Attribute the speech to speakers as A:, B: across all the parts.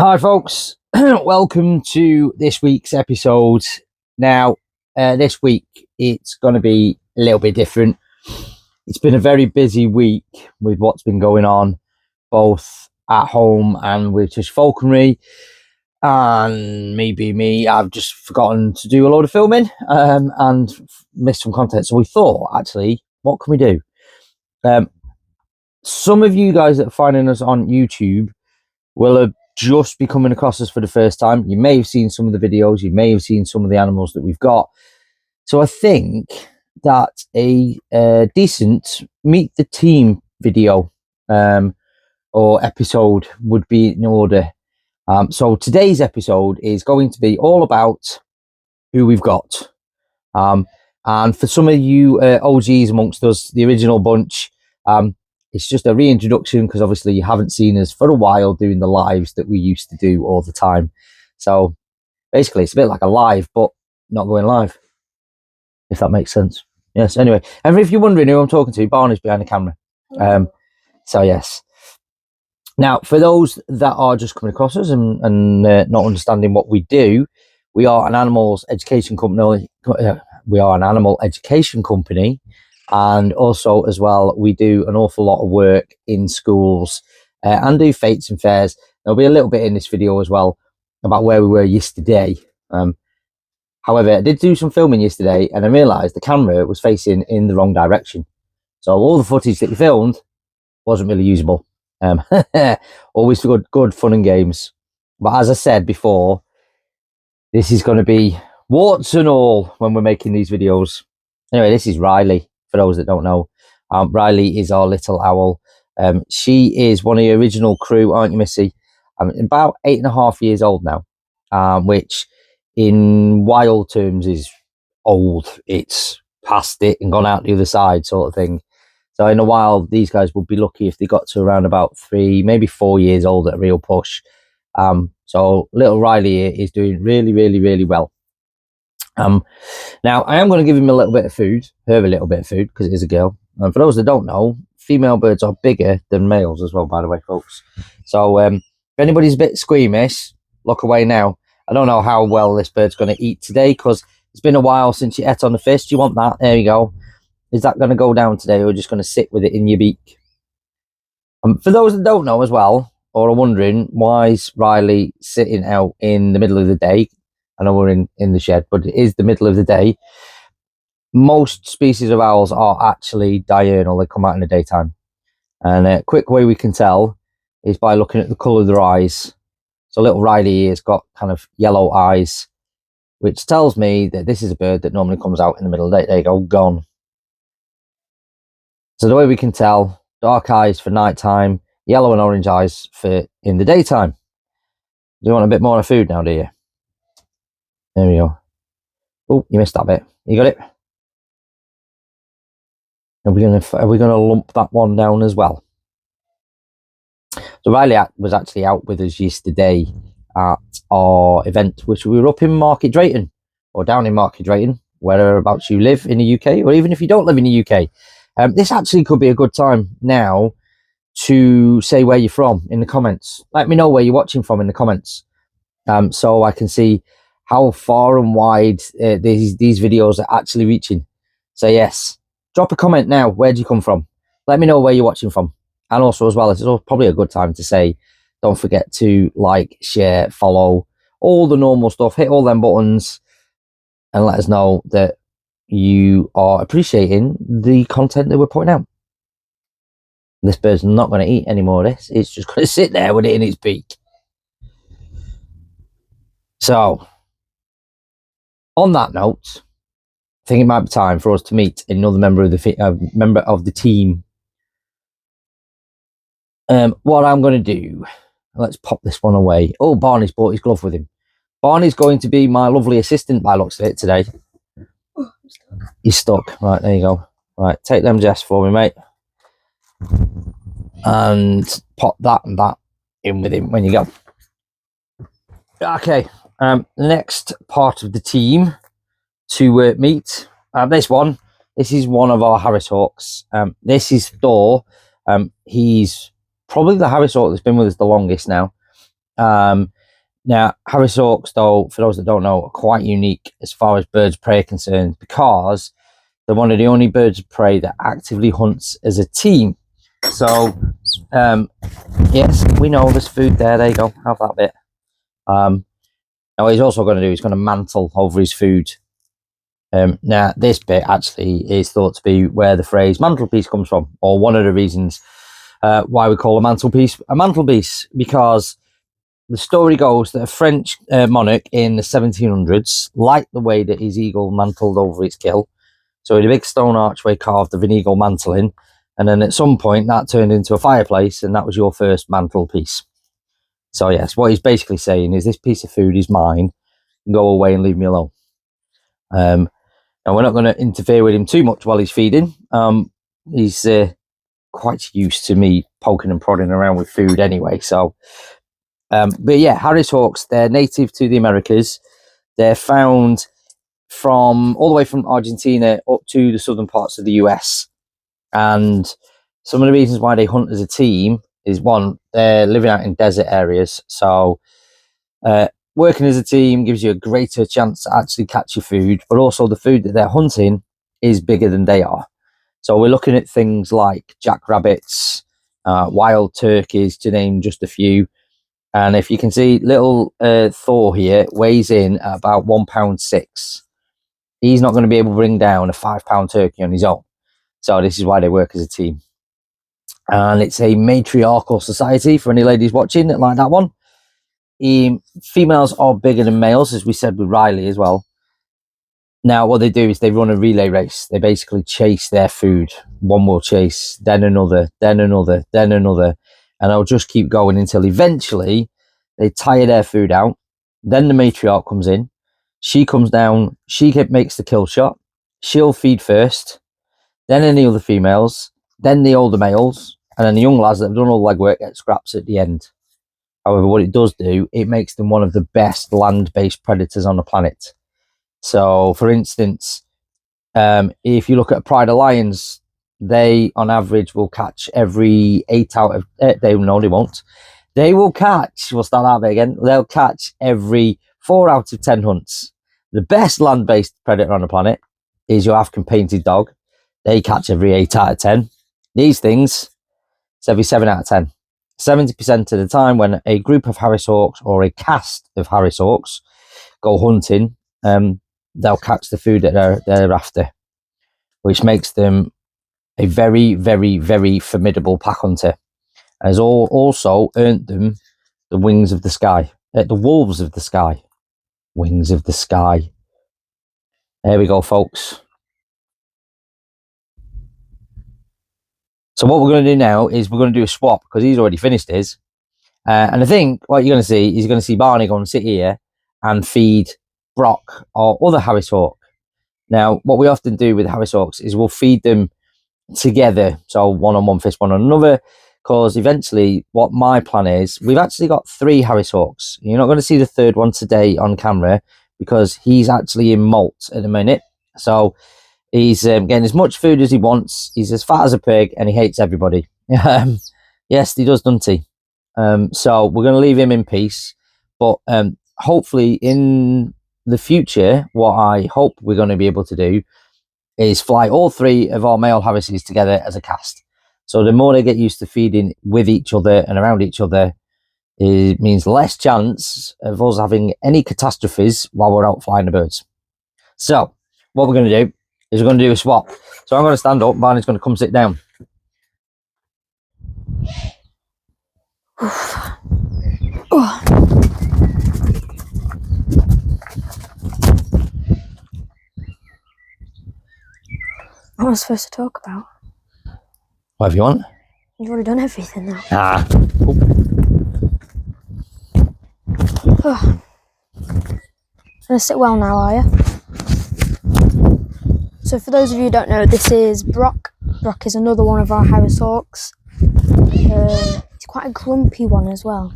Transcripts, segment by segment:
A: Hi, folks. Welcome to this week's episode. Now, this week it's going to be a little bit different. It's been a very busy week with what's been going on, both at home and with just falconry. And me, I've just forgotten to do a load of filming and missed some content. So we thought, actually, what can we do? Some of you guys that are finding us on YouTube will have just be coming across us for the first time. You may have seen some of the videos, you may have seen some of the animals that we've got. So I think that a decent meet the team video or episode would be in order. So today's episode is going to be all about who we've got. And for some of you OGs amongst us, the original bunch, it's just a reintroduction because obviously you haven't seen us for a while doing the lives that we used to do all the time. So basically it's a bit like a live, but not going live, if that makes sense. Yes, anyway. And if you're wondering who I'm talking to, Barney's behind the camera. So yes. Now, for those that are just coming across us and not understanding what we do, we are an animals education company. We are an animal education company. And also, as well, we do an awful lot of work in schools and do fetes and fairs. There'll be a little bit in this video as well about where we were yesterday. However, I did do some filming yesterday and I realised the camera was facing in the wrong direction. So all the footage that we filmed wasn't really usable. Always for good fun and games. But as I said before, this is going to be warts and all when we're making these videos. Anyway, this is Riley. For those that don't know, Riley is our little owl. She is one of the original crew, aren't you, Missy? About 8.5 years old now, which in wild terms is old. It's past it and gone out the other side sort of thing. So in a while, these guys would be lucky if they got to around about 3, maybe 4 years old at a real push. So little Riley is doing really, really, really well. Now I am going to give him a little bit of food, her a little bit of food, because it is a girl. And for those that don't know, female birds are bigger than males as well, by the way, folks. So if anybody's a bit squeamish, look away now. I don't know how well this bird's going to eat today, because it's been a while since you ate on the fist. You want that? There you go. Is that going to go down today, or just going to sit with it in your beak? For those that don't know as well, or are wondering, why is Riley sitting out in the middle of the day? I know we're in the shed, but it is the middle of the day. Most species of owls are actually diurnal. They come out in the daytime. And a quick way we can tell is by looking at the colour of their eyes. So little Riley has got kind of yellow eyes, which tells me that this is a bird that normally comes out in the middle of the day. There you go, gone. So the way we can tell, dark eyes for nighttime, yellow and orange eyes for in the daytime. Do you want a bit more of food now, do you? There we go. Oh, you missed that bit. You got it? Are we gonna lump that one down as well? So Riley was actually out with us yesterday at our event, which we were up in Market Drayton, or down in Market Drayton, whereabouts you live in the UK, or even if you don't live in the UK. This actually could be a good time now to say where you're from in the comments. Let me know where you're watching from in the comments, so I can see how far and wide these videos are actually reaching. So yes, drop a comment now. Where do you come from? Let me know where you're watching from. And also as well, it's probably a good time to say, don't forget to like, share, follow, all the normal stuff. Hit all them buttons and let us know that you are appreciating the content that we're putting out. This bird's not going to eat any more of this. It's just going to sit there with it in its beak. So on that note, I think it might be time for us to meet another member of the team. What I'm going to do, let's pop this one away. Oh, Barney's brought his glove with him. Barney's going to be my lovely assistant by looks of it today. Oh, he's stuck. Right, there you go. Right, take them Jess for me, mate. And pop that and that in with him when you go. Okay, the next part of the team to meet. This is one of our Harris Hawks. This is Thor. He's probably the Harris Hawk that's been with us the longest now. Now, Harris hawks, though, for those that don't know, are quite unique as far as birds of prey are concerned, because they're one of the only birds of prey that actively hunts as a team. So, yes, we know there's food there. There you go. Have that bit. Now, what he's also going to do is going to mantle over his food. Now, this bit actually is thought to be where the phrase mantelpiece comes from, or one of the reasons why we call a mantelpiece, because the story goes that a French monarch in the 1700s liked the way that his eagle mantled over its kill. So he had a big stone archway carved of an eagle mantling, and then at some point that turned into a fireplace, and that was your first mantelpiece. So yes, what he's basically saying is this piece of food is mine, go away and leave me alone. And we're not going to interfere with him too much while he's feeding. He's quite used to me poking and prodding around with food anyway, so... but yeah, Harris hawks, they're native to the Americas. They're found from all the way from Argentina up to the southern parts of the US. And some of the reasons why they hunt as a team is, one, they're living out in desert areas. So working as a team gives you a greater chance to actually catch your food, but also the food that they're hunting is bigger than they are. So we're looking at things like jackrabbits, wild turkeys, to name just a few. And if you can see, little Thor here weighs in at about £1.6. He's not going to be able to bring down a £5 turkey on his own. So this is why they work as a team. And it's a matriarchal society for any ladies watching that like that one. Females are bigger than males, as we said with Riley as well. Now, what they do is they run a relay race. They basically chase their food. One will chase, then another, then another, then another. And they'll just keep going until eventually they tire their food out. Then the matriarch comes in. She comes down. She makes the kill shot. She'll feed first. Then any other females. Then the older males. And then the young lads that have done all the legwork get scraps at the end. However, what it does do, it makes them one of the best land-based predators on the planet. So, for instance, if you look at a pride of lions, they on average will catch every 8 out of they won't. They will catch, we'll start that bit again, they'll catch every 4 out of 10 hunts. The best land-based predator on the planet is your African painted dog. They catch every 8 out of 10. These things, it's every 7 out of 10. 70% of the time when a group of Harris hawks or a cast of Harris hawks go hunting, they'll catch the food that they're after, which makes them a very, very, very formidable pack hunter. Has also earned them the wings of the sky, the wolves of the sky. Wings of the sky. There we go, folks. So what we're going to do now is we're going to do a swap, because he's already finished his. And I think what you're going to see is you're going to see Barney go and sit here and feed Brock or other Harris hawk. Now, what we often do with Harris hawks is we'll feed them together. So one on one fist, one on another. Because eventually what my plan is, we've actually got 3 Harris hawks. You're not going to see the third one today on camera because he's actually in molt at the minute. So he's getting as much food as he wants. He's as fat as a pig and he hates everybody. Yes, he does, doesn't he? So we're going to leave him in peace. But hopefully in the future, what I hope we're going to be able to do is fly all 3 of our male Harrises together as a cast. So the more they get used to feeding with each other and around each other, it means less chance of us having any catastrophes while we're out flying the birds. So what we're going to do is we're going to do a swap. So I'm going to stand up, Barney's going to come sit down.
B: What am I supposed to talk about?
A: Whatever you want.
B: You've already done everything now.
A: Ah.
B: Gonna sit well now, are you? So for those of you who don't know, this is Brock. Brock is another one of our Harris hawks. He's quite a grumpy one as well,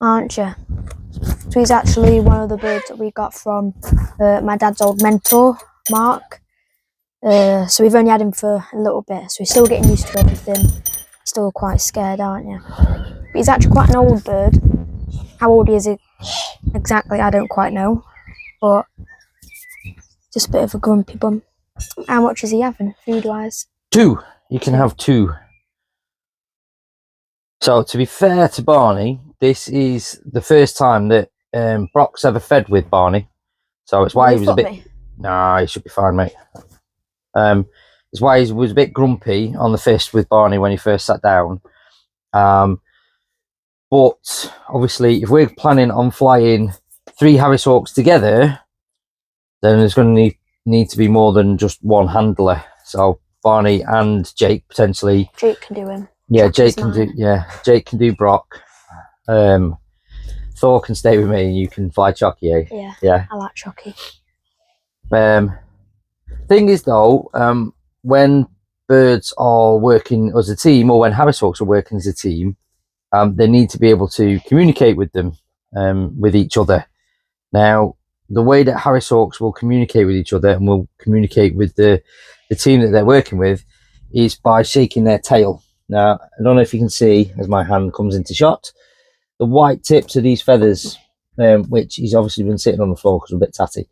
B: aren't you? So he's actually one of the birds that we got from my dad's old mentor, Mark. So we've only had him for a little bit, so he's still getting used to everything. Still quite scared, aren't you? But he's actually quite an old bird. How old he is exactly, I don't quite know, but just a bit of a grumpy bum. How much is he having, food-wise?
A: 2. You can have 2. So, to be fair to Barney, this is the first time that Brock's ever fed with Barney. So, it's why he was a bit... Nah, he should be fine, mate. It's why he was a bit grumpy on the fist with Barney when he first sat down. But obviously, if we're planning on flying 3 Harris Hawks together, then there's going to need to be more than just one handler. So Barney and Jake potentially.
B: Jake can do him.
A: Yeah, Jake can do. Yeah, Jake can do Brock. Thor can stay with me, and you can fly Chucky. Eh?
B: Yeah. I like Chucky.
A: Thing is though, when birds are working as a team, or when Harris Hawks are working as a team, they need to be able to communicate with them, with each other. Now, the way that Harris Hawks will communicate with each other and will communicate with the team that they're working with is by shaking their tail. Now, I don't know if you can see as my hand comes into shot, the white tips of these feathers, which he's obviously been sitting on the floor because I'm a bit tatty.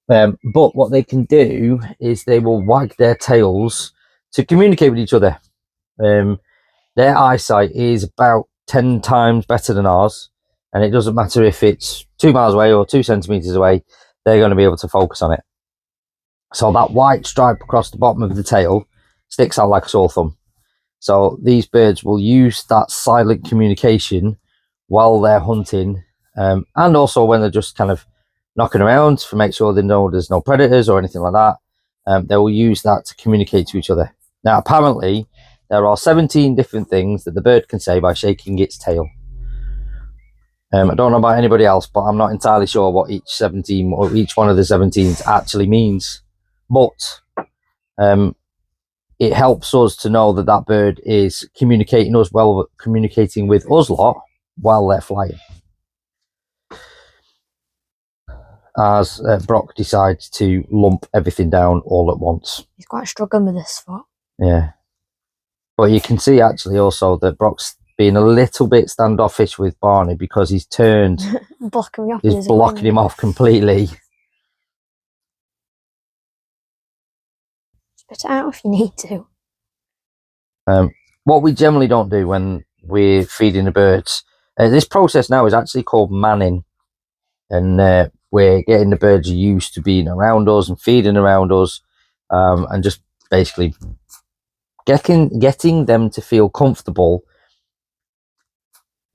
A: But what they can do is they will wag their tails to communicate with each other. Their eyesight is about 10 times better than ours, and it doesn't matter if it's 2 miles away or 2 centimeters away, they're going to be able to focus on it. So that white stripe across the bottom of the tail sticks out like a sore thumb. So these birds will use that silent communication while they're hunting, and also when they're just kind of knocking around to make sure they know there's no predators or anything like that. They will use that to communicate to each other. Now, apparently, there are 17 different things that the bird can say by shaking its tail. I don't know about anybody else, but I'm not entirely sure what each 17 or each one of the 17s actually means. But it helps us to know that that bird is communicating with us lot while they're flying. As Brock decides to lump everything down all at once.
B: He's quite struggling with this spot.
A: Yeah. But you can see actually also that Brock's being a little bit standoffish with Barney because he's turned.
B: Blocking me off.
A: He's blocking him off completely.
B: Spit it out if you need to.
A: What we generally don't do when we're feeding the birds, this process now is actually called manning. And we're getting the birds used to being around us and feeding around us, and just basically getting them to feel comfortable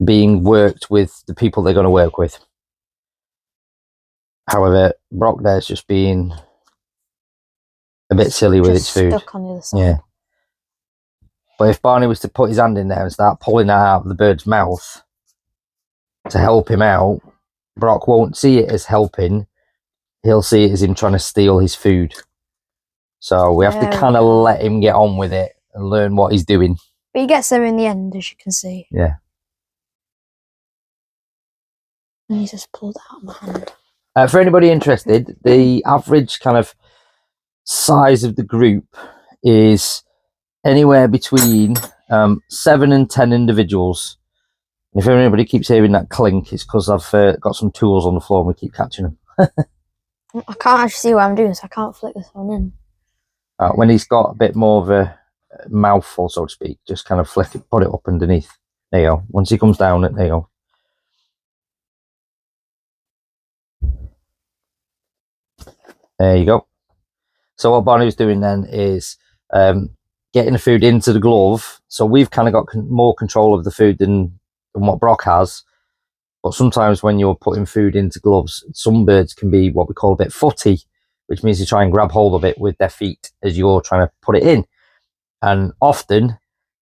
A: being worked with the people they're going to work with. However, Brock there's just being a bit silly with its food.
B: Stuck on the other side.
A: Yeah. But if Barney was to put his hand in there and start pulling that out of the bird's mouth to help him out, Brock won't see it as helping. He'll see it as him trying to steal his food. So we have to kind of let him get on with it and learn what he's doing.
B: But he gets there in the end, as you can see.
A: Yeah.
B: And he's just pulled it out of my hand.
A: For anybody interested, the average kind of size of the group is anywhere between 7 and 10 individuals. If anybody keeps hearing that clink, it's because I've got some tools on the floor and we keep catching them.
B: I can't actually see what I'm doing, so I can't flick this one in.
A: When he's got a bit more of a mouthful, so to speak, just kind of flick it, put it up underneath. There you go. Once he comes down, there you go. There you go. So what Barney was doing then is getting the food into the glove. So we've kind of got more control of the food than what Brock has. But sometimes when you're putting food into gloves, some birds can be what we call a bit footy, which means they try and grab hold of it with their feet as you're trying to put it in. And often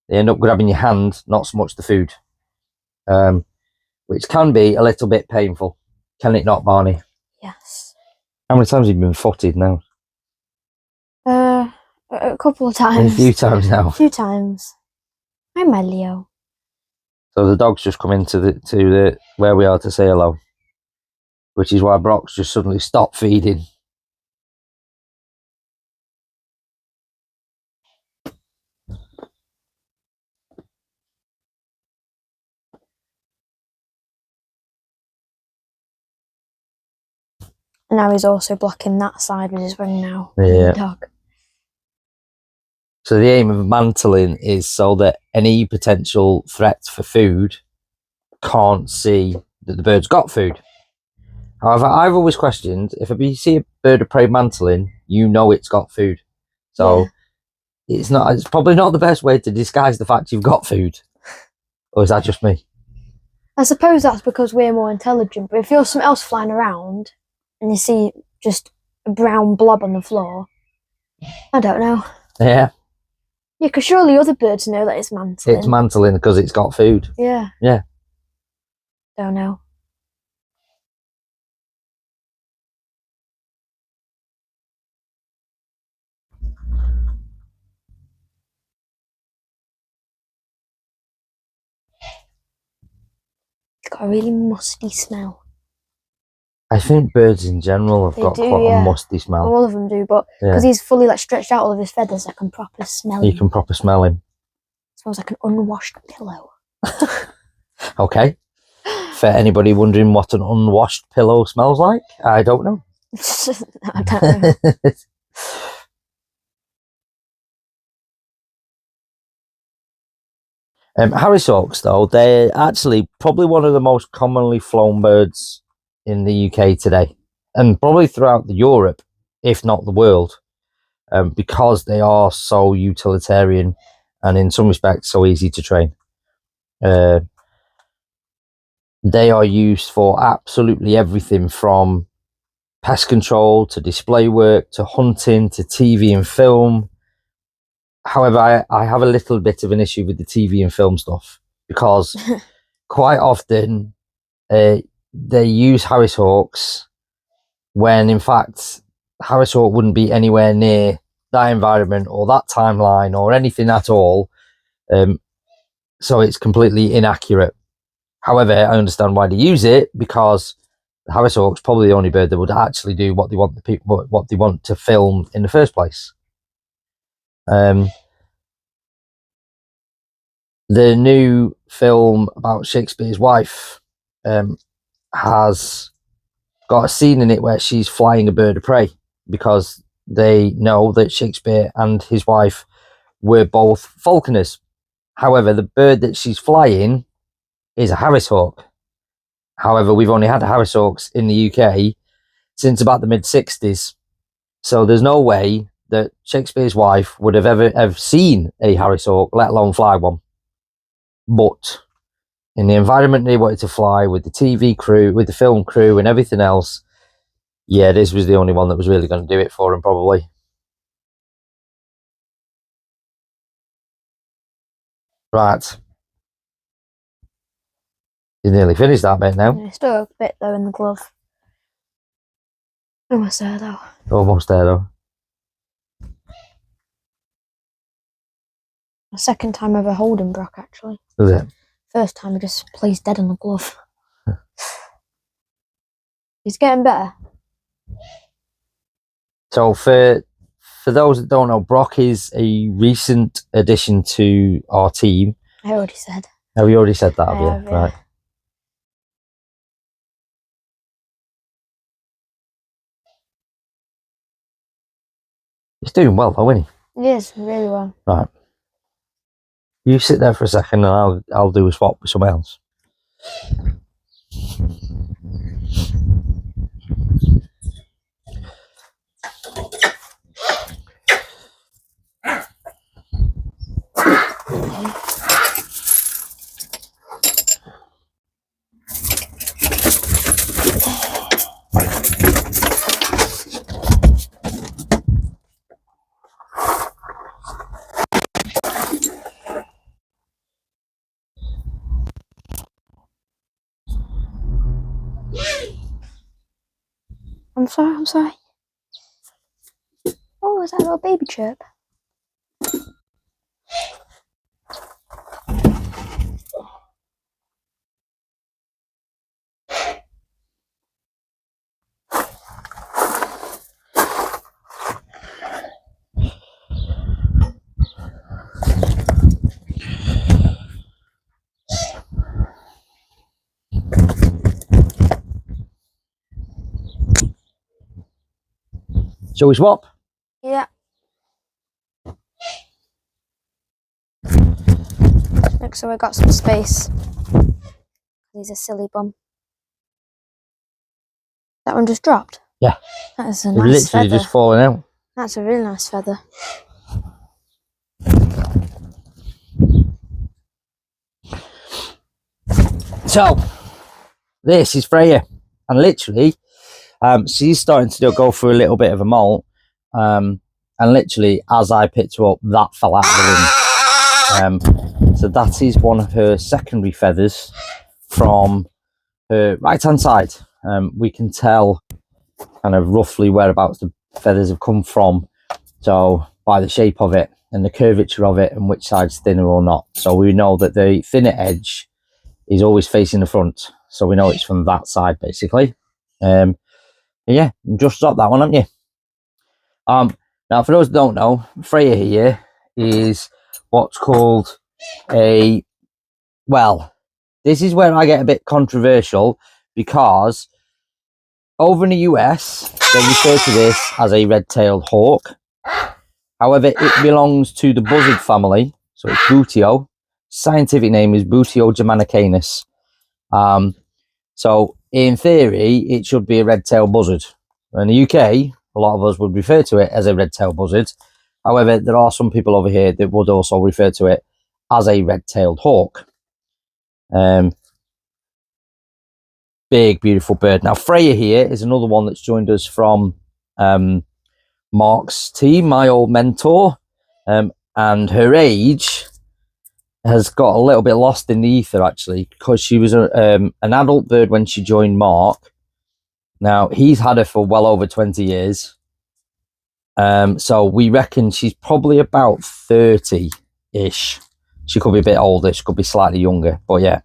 A: they end up grabbing your hand, not so much the food, which can be a little bit painful. Can it not, Barney?
B: Yes.
A: How many times have you been footed now?
B: A couple of times.
A: A few times now.
B: A few times. I'm my Leo.
A: So the dog's just come into the where we are to say hello, which is why Brock's just suddenly stopped feeding.
B: And now he's also blocking that side with his ring now.
A: Yeah.
B: The dog.
A: So the aim of mantling is so that any potential threats for food can't see that the bird's got food. However, I've always questioned, if you see a bird of prey mantling, you know it's got food. So it's probably not the best way to disguise the fact you've got food. Or is that just me?
B: I suppose that's because we're more intelligent, but if you're something else flying around and you see just a brown blob on the floor, I don't know.
A: Yeah.
B: Yeah, because surely other birds know that it's mantling.
A: It's mantling because it's got food.
B: Yeah.
A: Yeah.
B: Don't know. It's got a really musty smell.
A: I think birds in general have got quite a musty smell.
B: All of them do, but because he's fully like stretched out all of his feathers, I can proper smell him.
A: You can proper smell him.
B: It smells like an unwashed pillow.
A: Okay. For anybody wondering what an unwashed pillow smells like, I don't know.
B: I don't know.
A: Harris hawks, though, they're actually probably one of the most commonly flown birds in the UK today, and probably throughout Europe, if not the world, because they are so utilitarian and in some respects so easy to train. They are used for absolutely everything from pest control to display work to hunting to TV and film. However, I have a little bit of an issue with the TV and film stuff because quite often they use Harris hawks when in fact Harris hawk wouldn't be anywhere near that environment or that timeline or anything at all. So it's completely inaccurate. However, I understand why they use it, because the Harris hawk's probably the only bird that would actually do what they want what they want to film in the first place. The new film about Shakespeare's wife has got a scene in it where she's flying a bird of prey, because they know that Shakespeare and his wife were both falconers. However, the bird that she's flying is a Harris hawk. However, we've only had Harris hawks in the UK since about the mid-60s. So there's no way that Shakespeare's wife would have ever seen a Harris hawk, let alone fly one. But in the environment they wanted to fly, with the TV crew, with the film crew and everything else, yeah, this was the only one that was really going to do it for him, probably. Right. You nearly finished that bit now.
B: Yeah, still a bit though in the glove. Almost there though.
A: Almost there though.
B: The second time ever holding Brock, actually.
A: Is it?
B: First time he just plays dead on the glove. He's getting better.
A: So for those that don't know, Brock is a recent addition to our team.
B: I already said.
A: Have you already said that? Have you?
B: Have, yeah.
A: Right. He's doing well though, isn't he?
B: He is, really well.
A: Right. You sit there for a second and I'll do a swap with someone else.
B: I'm sorry. Oh, is that a little baby chirp?
A: Shall we swap?
B: Yeah. Make sure we got some space. He's a silly bum. That one just dropped?
A: Yeah.
B: That is a
A: They've
B: nice
A: literally
B: feather.
A: just fallen out.
B: That's a really nice feather.
A: So, this is Freya. And literally, she's starting to go through a little bit of a molt. And literally, as I picked her up, that fell out of the wing. So that is one of her secondary feathers from her right-hand side. We can tell kind of roughly whereabouts the feathers have come from. So by the shape of it and the curvature of it and which side's thinner or not. So we know that the thinner edge is always facing the front. So we know it's from that side, basically. Yeah, just dropped that one, haven't you? Now, for those who don't know, Freya here is what's called a, well, this is where I get a bit controversial, because over in the US, they refer to this as a red-tailed hawk. However, it belongs to the buzzard family, so it's Buteo. Scientific name is Buteo germanicus. So in theory, it should be a red-tailed buzzard. In the UK, a lot of us would refer to it as a red-tailed buzzard. However, there are some people over here that would also refer to it as a red-tailed hawk. Big, beautiful bird. Now, Freya here is another one that's joined us from Mark's team, my old mentor. And her age has got a little bit lost in the ether, actually, because she was an adult bird when she joined Mark. Now, he's had her for well over 20 years. So we reckon she's probably about 30-ish. She could be a bit older. She could be slightly younger. But yeah.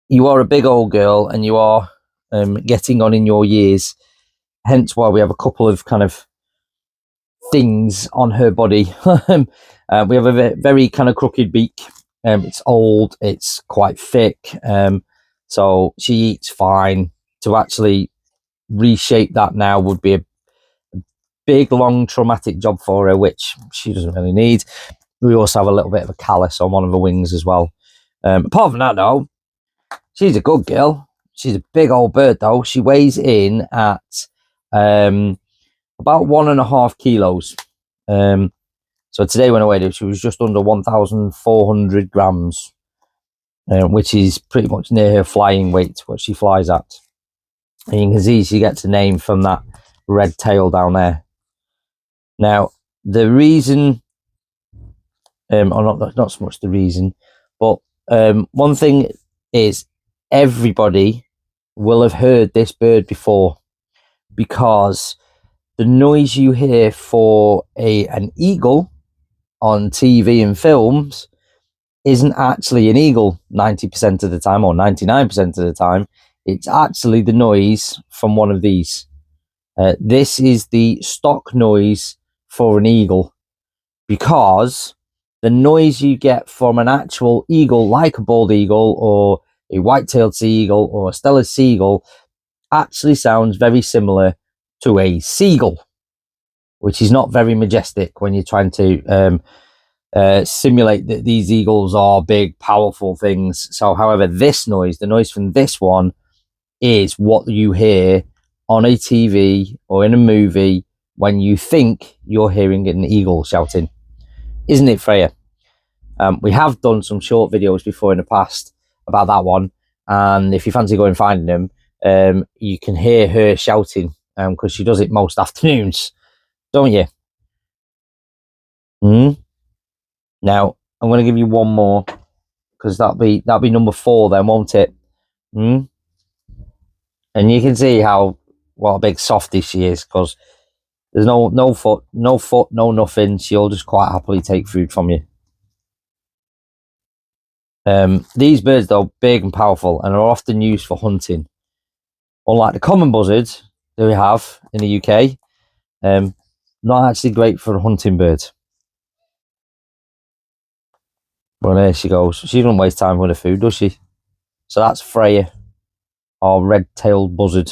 A: You are a big old girl and you are getting on in your years. Hence why we have a couple of kind of things on her body. We have a very kind of crooked beak. It's old. It's quite thick. So she eats fine. To actually reshape that now would be a big, long, traumatic job for her, which she doesn't really need. We also have a little bit of a callus on one of the wings as well. Apart from that, though, she's a good girl. She's a big old bird, though. She weighs in at about 1.5 kilos. So today when I weighed her, she was just under 1,400 grams, which is pretty much near her flying weight, what she flies at. And you can see she gets a name from that red tail down there. Now, the reason, or not so much the reason, but one thing is everybody will have heard this bird before, because the noise you hear for an eagle on TV and films isn't actually an eagle 90% of the time or 99% of the time. It's actually the noise from one of these. This is the stock noise for an eagle, because the noise you get from an actual eagle, like a bald eagle or a white-tailed sea eagle or a Steller seagull, actually sounds very similar to a seagull, which is not very majestic when you're trying to simulate that these eagles are big, powerful things. So, however, this noise, the noise from this one, is what you hear on a TV or in a movie when you think you're hearing an eagle shouting. Isn't it, Freya? We have done some short videos before in the past about that one, and if you fancy going and finding them, you can hear her shouting, because she does it most afternoons, don't you? Now I'm going to give you one more, because that'll be number 4 then, won't it? And you can see what a big softie she is, because there's no foot, no nothing. She'll just quite happily take food from you. These birds, though, big and powerful, and are often used for hunting. Unlike the common buzzards that we have in the UK, not actually great for a hunting bird. Well, there she goes. She doesn't waste time with her food, does she? So that's Freya, our red-tailed buzzard.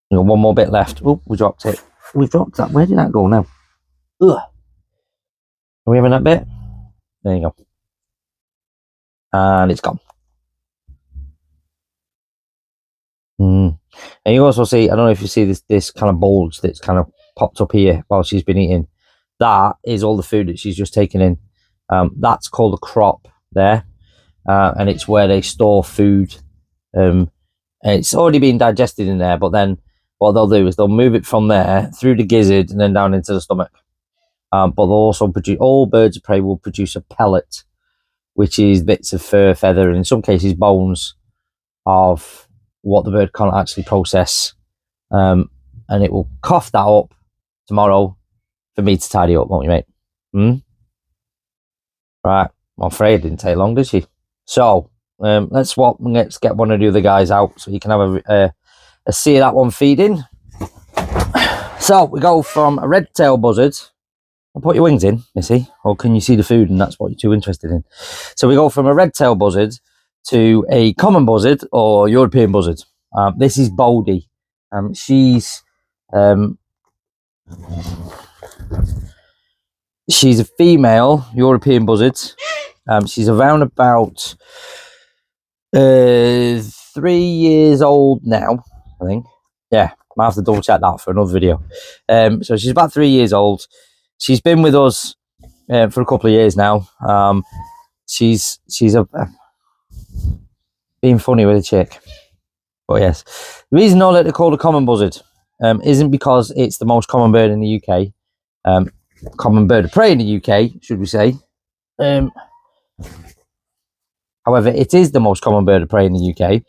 A: We've got one more bit left. Oh, we dropped it. We've dropped that. Where did that go now? Ugh. Are we having that bit? There you go. And it's gone. And you also see, I don't know if you see this kind of bulge that's kind of popped up here while she's been eating. That is all the food that she's just taken in. That's called a crop there. And it's where they store food. And it's already been digested in there, but then what they'll do is they'll move it from there through the gizzard and then down into the stomach. But they'll also produce, all birds of prey will produce a pellet, which is bits of fur, feather, and in some cases bones of what the bird can't actually process. And it will cough that up tomorrow for me to tidy up, won't you, mate? Right, I'm afraid it didn't take long, did she? So let's swap and let's get one of the other guys out so you can have a see of that one feeding. So we go from a red-tailed buzzard. I'll put your wings in, Missy, or can you see the food and that's what you're too interested in? So we go from a red-tailed buzzard to a common buzzard or European buzzard. This is Bodie. She's a female European buzzard. She's around about 3 years old now, I think. Yeah, I have to double check that for another video. So she's about 3 years old. She's been with us for a couple of years now. She's being funny with a chick. But yes, the reason all that they're called a common buzzard isn't because it's the most common bird in the UK. Common bird of prey in the UK, should we say. However, it is the most common bird of prey in the UK.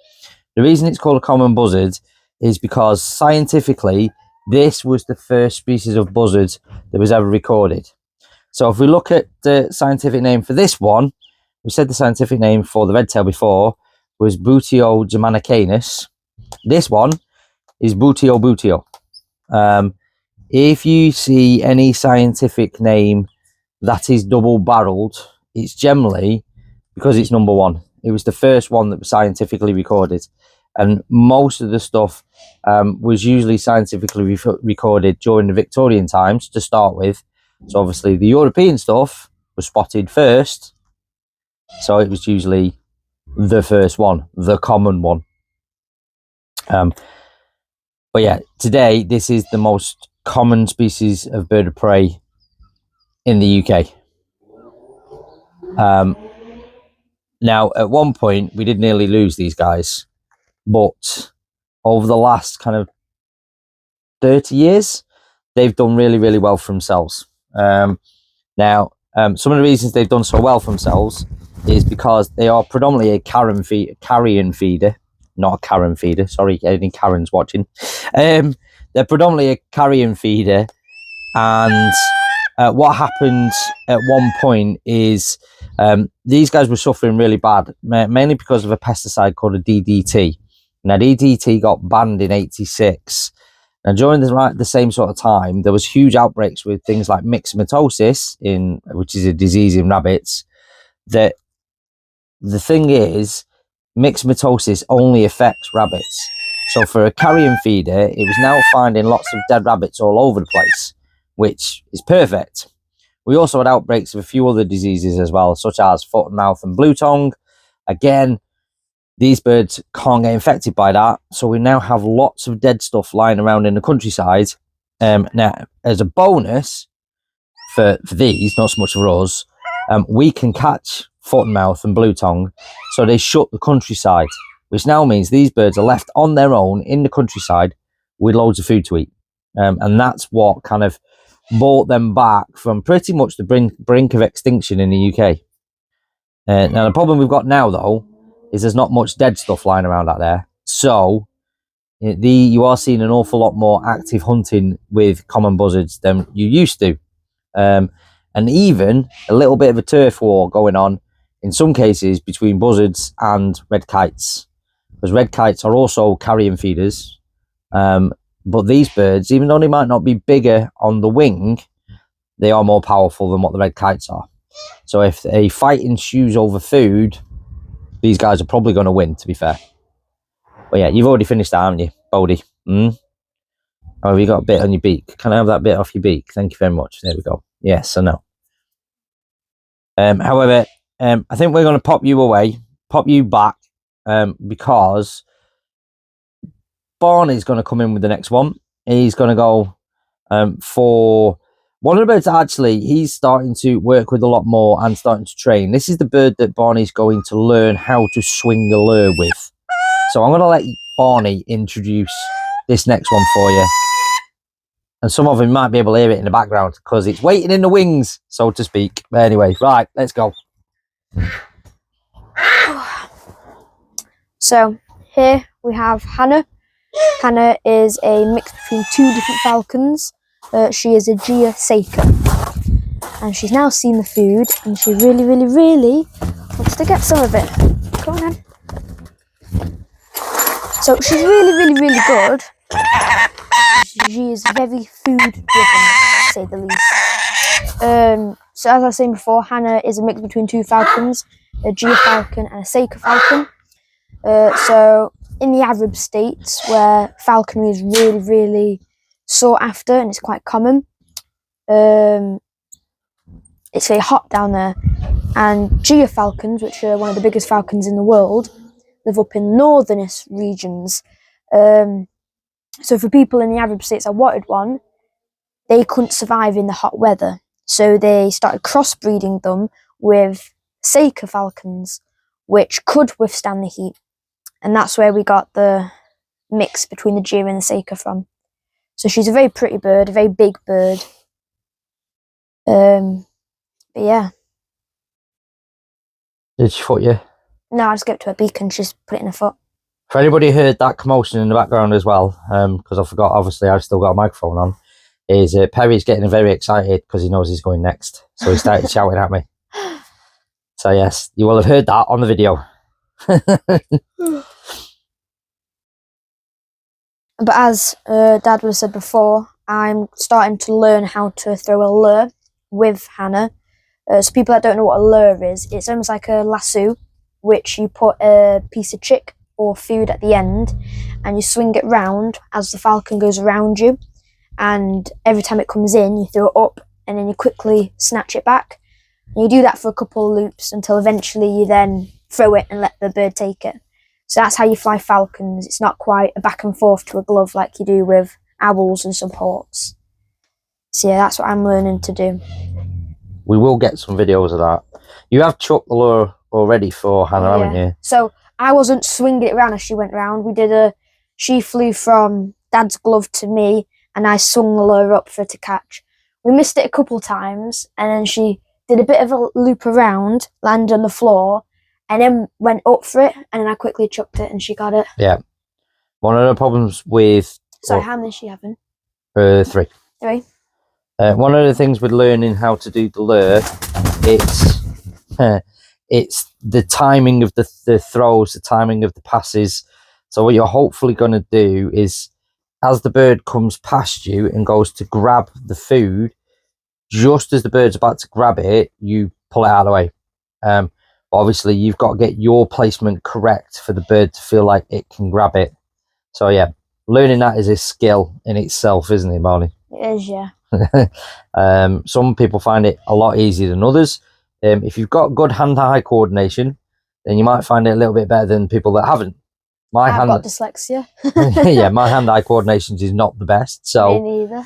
A: The reason it's called a common buzzard is because scientifically, this was the first species of buzzard that was ever recorded. So if we look at the scientific name for this one, we said the scientific name for the red tail before was Buteo germanicanus. This one is Buteo buteo. If you see any scientific name that is double-barreled, it's generally because it's number one. It was the first one that was scientifically recorded. And most of the stuff was usually scientifically recorded during the Victorian times to start with. So obviously the European stuff was spotted first. So it was usually the first one, the common one. But yeah, today this is the most common species of bird of prey in the UK. Now, at one point, we did nearly lose these guys. But over the last kind of 30 years, they've done really, really well for themselves. Now, some of the reasons they've done so well for themselves is because they are predominantly a carrion feeder, not a Karen feeder. Sorry, any Karens watching. They're predominantly a carrion feeder, and what happened at one point is these guys were suffering really bad, mainly because of a pesticide called a DDT. Now, DDT got banned in '86. Now, during the same sort of time, there was huge outbreaks with things like myxomatosis, which is a disease in rabbits. That the thing is, myxomatosis only affects rabbits. So for a carrion feeder, it was now finding lots of dead rabbits all over the place, which is perfect. We also had outbreaks of a few other diseases as well, such as foot and mouth and blue tongue. Again, these birds can't get infected by that. So we now have lots of dead stuff lying around in the countryside. Now, as a bonus for these, not so much for us, we can catch foot and mouth and blue tongue. So they shut the countryside, which now means these birds are left on their own in the countryside with loads of food to eat. And that's what kind of brought them back from pretty much the brink of extinction in the UK. Now, the problem we've got now, though, is there's not much dead stuff lying around out there. So you are seeing an awful lot more active hunting with common buzzards than you used to. And even a little bit of a turf war going on in some cases between buzzards and red kites. Because red kites are also carrion feeders. But these birds, even though they might not be bigger on the wing, they are more powerful than what the red kites are. So if a fight ensues over food, these guys are probably going to win, to be fair. But yeah, you've already finished that, haven't you, Bodie? Oh, have you got a bit on your beak? Can I have that bit off your beak? Thank you very much. There we go. Yes, I know. However, I think we're going to pop you back, because Barney's going to come in with the next one. He's going to go for one of the birds. Actually, he's starting to work with a lot more and starting to train. This is the bird that Barney's going to learn how to swing the lure with. So I'm going to let Barney introduce this next one for you. And some of you might be able to hear it in the background because it's waiting in the wings, so to speak. But anyway, right, let's go.
B: So here we have Hannah. Hannah is a mix between two different falcons. She is a Gia Seika. And she's now seen the food and she really, really, really wants to get some of it. Come on then. So she's really, really, really good. She is very food driven, to say the least. So as I was saying before, Hannah is a mix between two falcons, a Gia Falcon and a Seika Falcon. So in the Arab states where falconry is really, really sought after and it's quite common, it's very hot down there, and Gia Falcons, which are one of the biggest falcons in the world, live up in northernest regions. So for people in the Arab states that wanted one, they couldn't survive in the hot weather. So they started crossbreeding them with Seika falcons, which could withstand the heat. And that's where we got the mix between the Gia and the Seika from. So she's a very pretty bird, a very big bird. But yeah.
A: Did she foot you?
B: No, I just gave it to her beak and she's put it in her foot.
A: For anybody who heard that commotion in the background as well, because I forgot, obviously I've still got a microphone on, is Perry's getting very excited because he knows he's going next. So he started shouting at me. So yes, you will have heard that on the video.
B: But as Dad was said before, I'm starting to learn how to throw a lure with Hannah. So people that don't know what a lure is, it's almost like a lasso, which you put a piece of chick or food at the end and you swing it round as the falcon goes around you, and every time it comes in you throw it up and then you quickly snatch it back, and you do that for a couple of loops until eventually you then throw it and let the bird take it. So that's how you fly falcons. It's not quite a back and forth to a glove like you do with owls and some hawks. So yeah, that's what I'm learning to do.
A: We will get some videos of that. You have chucked the lure already for Hannah, haven't you?
B: So I wasn't swinging it around as she went round. She flew from Dad's glove to me and I swung the lure up for her to catch. We missed it a couple times and then she did a bit of a loop around, landed on the floor, and then went up for it, and then I quickly chucked it and she got it. Yeah.
A: One of the problems with...
B: So how many is she having?
A: 3.
B: 3.
A: One of the things with learning how to do the lure, it's the timing of the throws, the timing of the passes. So what you're hopefully going to do is, as the bird comes past you and goes to grab the food, just as the bird's about to grab it, you pull it out of the way. Obviously, you've got to get your placement correct for the bird to feel like it can grab it. So yeah, learning that is a skill in itself, isn't it, Barney?
B: It is, yeah.
A: Some people find it a lot easier than others. If you've got good hand-eye coordination, then you might find it a little bit better than people that haven't.
B: I've got dyslexia.
A: Yeah, my hand-eye coordination is not the best. So,
B: me neither.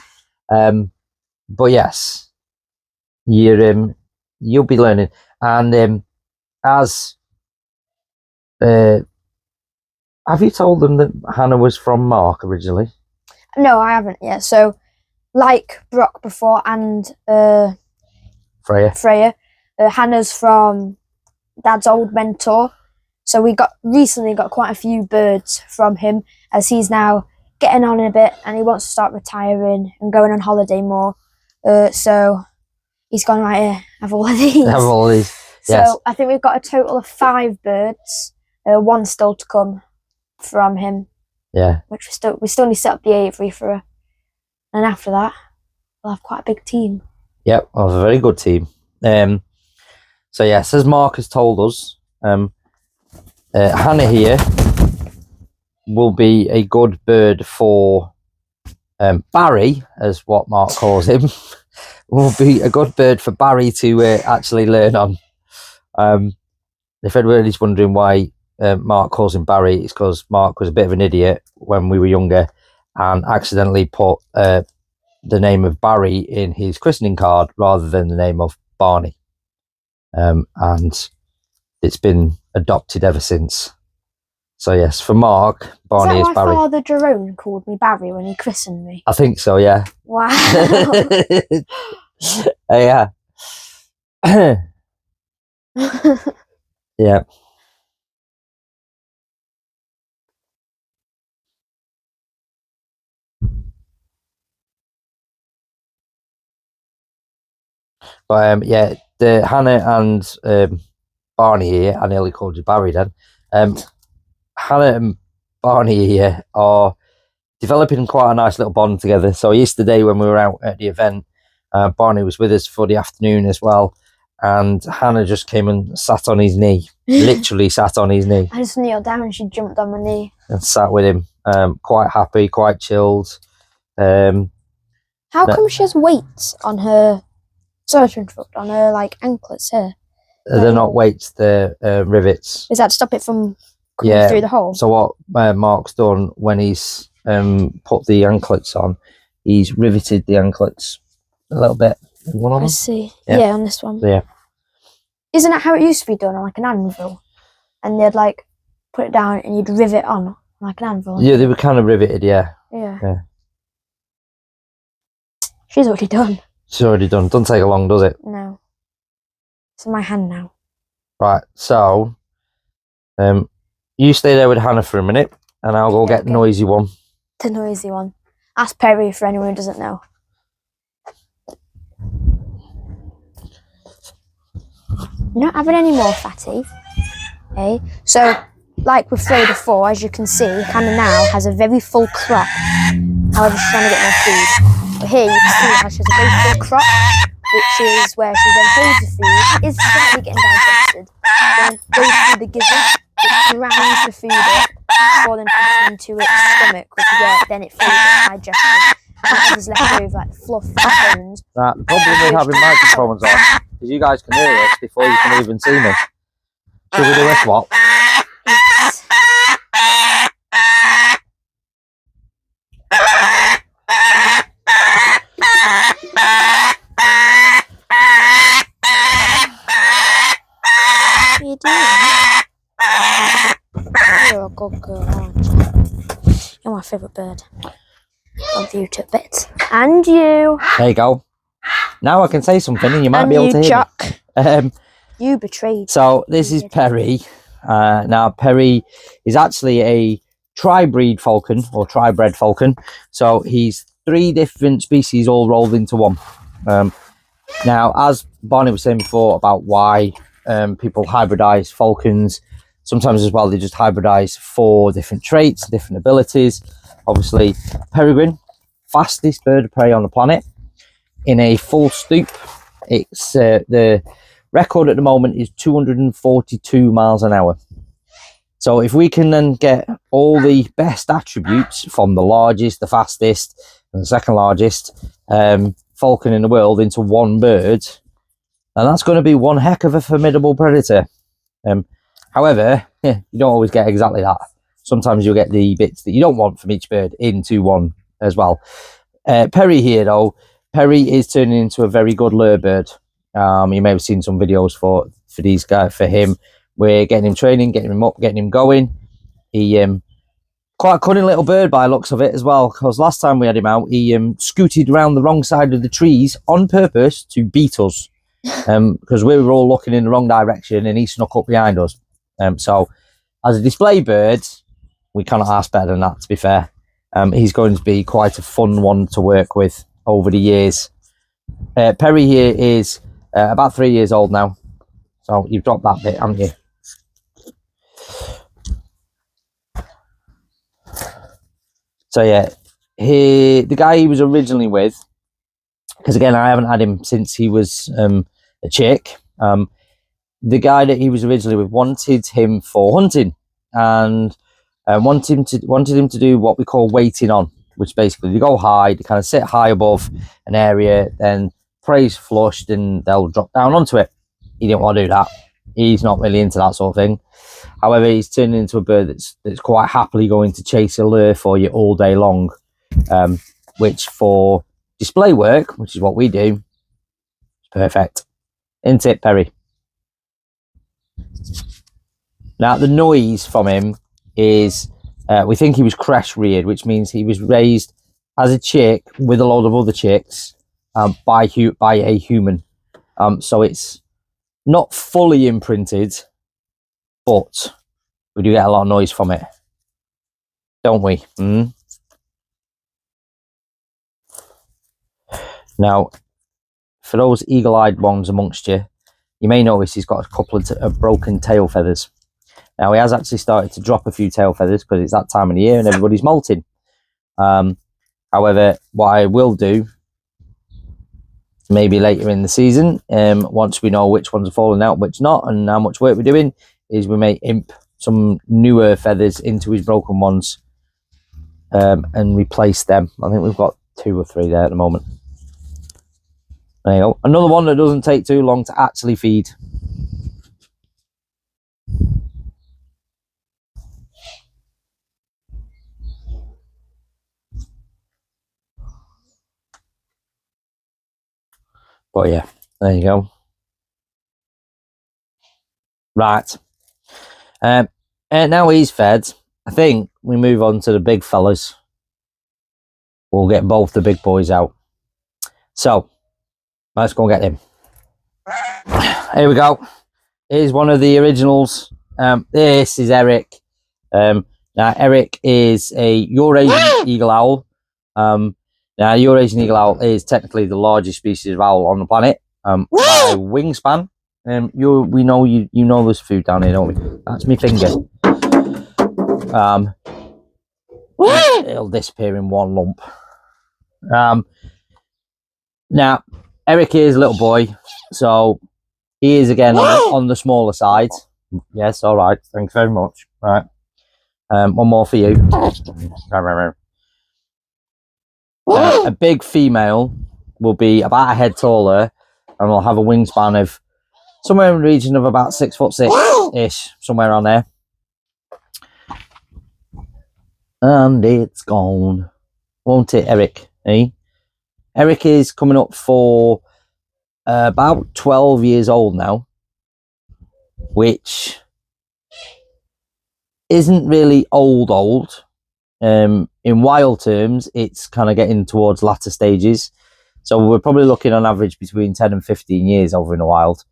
A: But yes, you'll be learning. And have you told them that Hannah was from Mark originally?
B: No, I haven't yet. So, like Brock before and Freya, Hannah's from Dad's old mentor. So we recently got quite a few birds from him, as he's now getting on a bit and he wants to start retiring and going on holiday more. So he's gone, right here, have all of these.
A: Have all of these.
B: So
A: yes.
B: I think we've got a total of 5 birds. 1 still to come from him.
A: Yeah.
B: Which we still need to set up the aviary for her. And after that, we'll have quite a big team.
A: Yep, well, a very good team. So yes, as Mark has told us, Hannah here will be a good bird for Barry, as what Mark calls him, will be a good bird for Barry to actually learn on. If anybody's wondering why Mark calls him Barry, it's because Mark was a bit of an idiot when we were younger and accidentally put the name of Barry in his christening card rather than the name of Barney. And it's been adopted ever since. So yes, for Mark, Barney is
B: my
A: Barry.
B: father Jerome called me Barry when he christened me?
A: I think so, yeah.
B: Wow.
A: Yeah. Yeah. But yeah, the Hannah and Barney here, I nearly called you Barry then. Hannah and Barney here are developing quite a nice little bond together. So yesterday when we were out at the event, Barney was with us for the afternoon as well, and Hannah just came and sat on his knee, literally sat on his knee.
B: I just kneeled down and she jumped on my knee.
A: And sat with him, quite happy, quite chilled.
B: How come she has weights on her, sorry to interrupt, on her like anklets here?
A: They're not weights, they're rivets.
B: Is that to stop it from coming through the hole?
A: So what Mark's done when he's put the anklets on, he's riveted the anklets a little bit. One on
B: I
A: them?
B: see.
A: Yeah.
B: Yeah, on this one.
A: Yeah.
B: Isn't that how it used to be done, on like an anvil? And they'd like put it down and you'd rivet on like an anvil.
A: Yeah, they were kind of riveted, yeah.
B: Yeah. She's already done.
A: It's already done. Doesn't take long, does it?
B: No. It's in my hand now.
A: Right, so you stay there with Hannah for a minute and I'll go get the noisy one.
B: The noisy one. Ask Perry for anyone who doesn't know. You're not having any more, Fatty. Okay, so like with Flo before, as you can see, Hannah now has a very full crop. However, she's trying to get more food. But here you can see how she has a very full crop, which is where she then holds the food. It is slightly getting digested. Then goes through the gizzard, it grounds the food up, before then passing into its stomach, which is where then it fully gets digested. Whatever's left over, like fluff and bones.
A: Right, the problem with having microphones on is you guys can hear us before you can even see me. Should we do a swap?
B: Yes. What are you doing? You're a good girl, aren't you? You're my favourite bird. Love you to bits. And you.
A: There you go. Now I can say something and you might be able to hear
B: Chuck.
A: me.
B: You betrayed.
A: So this is Perry. Now Perry is actually a tri-breed falcon or tri-bred falcon. So he's 3 different species all rolled into one. Now, as Barney was saying before about why people hybridize falcons, sometimes as well they just hybridize for different traits, different abilities. Obviously, peregrine, fastest bird of prey on the planet in a full stoop. It's the record at the moment is 242 miles an hour. So if we can then get all the best attributes from the largest, the fastest, and the second largest falcon in the world into one bird, and that's going to be one heck of a formidable predator. However, you don't always get exactly that. Sometimes you'll get the bits that you don't want from each bird into one as well. Perry here, though, Perry is turning into a very good lure bird. You may have seen some videos for these guys, for him. We're getting him training, getting him up, getting him going. He quite a cunning little bird by looks of it as well, because last time we had him out, he scooted around the wrong side of the trees on purpose to beat us, because we were all looking in the wrong direction and he snuck up behind us. So as a display bird, we cannot ask better than that, to be fair. He's going to be quite a fun one to work with over the years. Perry here is about 3 years old now. So you've dropped that bit, haven't you? So yeah, the guy he was originally with, because again, I haven't had him since he was a chick. The guy that he was originally with wanted him for hunting, and wanted him to do what we call waiting on. which basically they go high, they kind of sit high above an area, then prey's flushed and they'll drop down onto it. He didn't want to do that. He's not really into that sort of thing. However, he's turning into a bird that's quite happily going to chase a lure for you all day long, which for display work, which is what we do, is perfect. Isn't it, Perry? Now, the noise from him is, we think he was crash reared, which means he was raised as a chick with a load of other chicks by a human. So it's not fully imprinted, but we do get a lot of noise from it, don't we? Now, for those eagle-eyed ones amongst you, you may notice he's got a couple of broken tail feathers. Now, he has actually started to drop a few tail feathers because it's that time of the year and everybody's molting. However, what I will do, maybe later in the season, once we know which ones are falling out, which not, and how much work we're doing, is we may imp some newer feathers into his broken ones and replace them. I think we've got 2 or 3 there at the moment. There you go. Another one that doesn't take too long to actually feed. But yeah, there you go. Right. And now he's fed, I think we move on to the big fellas. We'll get both the big boys out. So, let's go and get him. Here we go. Here's one of the originals. This is Eric. Now, Eric is a Eurasian eagle owl. Now, Eurasian eagle owl is technically the largest species of owl on the planet by wingspan. We know you know there's food down here, don't we? That's my finger. It'll disappear in one lump. Now, Eric is a little boy, so he is again on the smaller side. Yes, all right. Thanks very much. All right. One more for you. A big female will be about a head taller and will have a wingspan of somewhere in the region of about 6'6" somewhere around there. And it's gone, won't it, Eric? Eh? Eric is coming up for about 12 years old now, which isn't really old. In wild terms, it's kind of getting towards latter stages. So we're probably looking on average between 10 and 15 years over in the wild.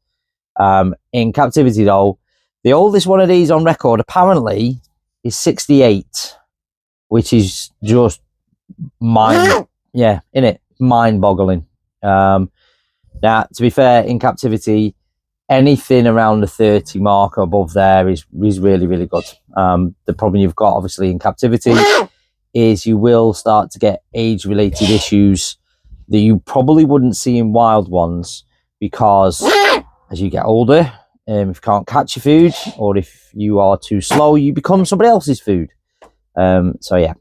A: In captivity, though, the oldest one of these on record apparently is 68, which is just mind-boggling. Now, to be fair, in captivity, anything around the 30 mark or above there is really, really good. The problem you've got, obviously, in captivity is you will start to get age-related issues that you probably wouldn't see in wild ones, because as you get older, if you can't catch your food, or if you are too slow, you become somebody else's food. So yeah,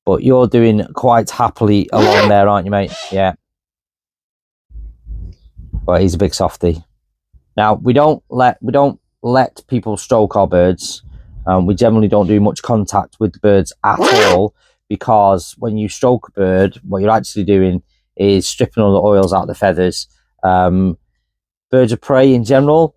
A: but you're doing quite happily along there, aren't you, mate? Yeah. But he's a big softie. Now, we don't let people stroke our birds. We generally don't do much contact with the birds at all, because when you stroke a bird, what you're actually doing is stripping all the oils out of the feathers. Birds of prey in general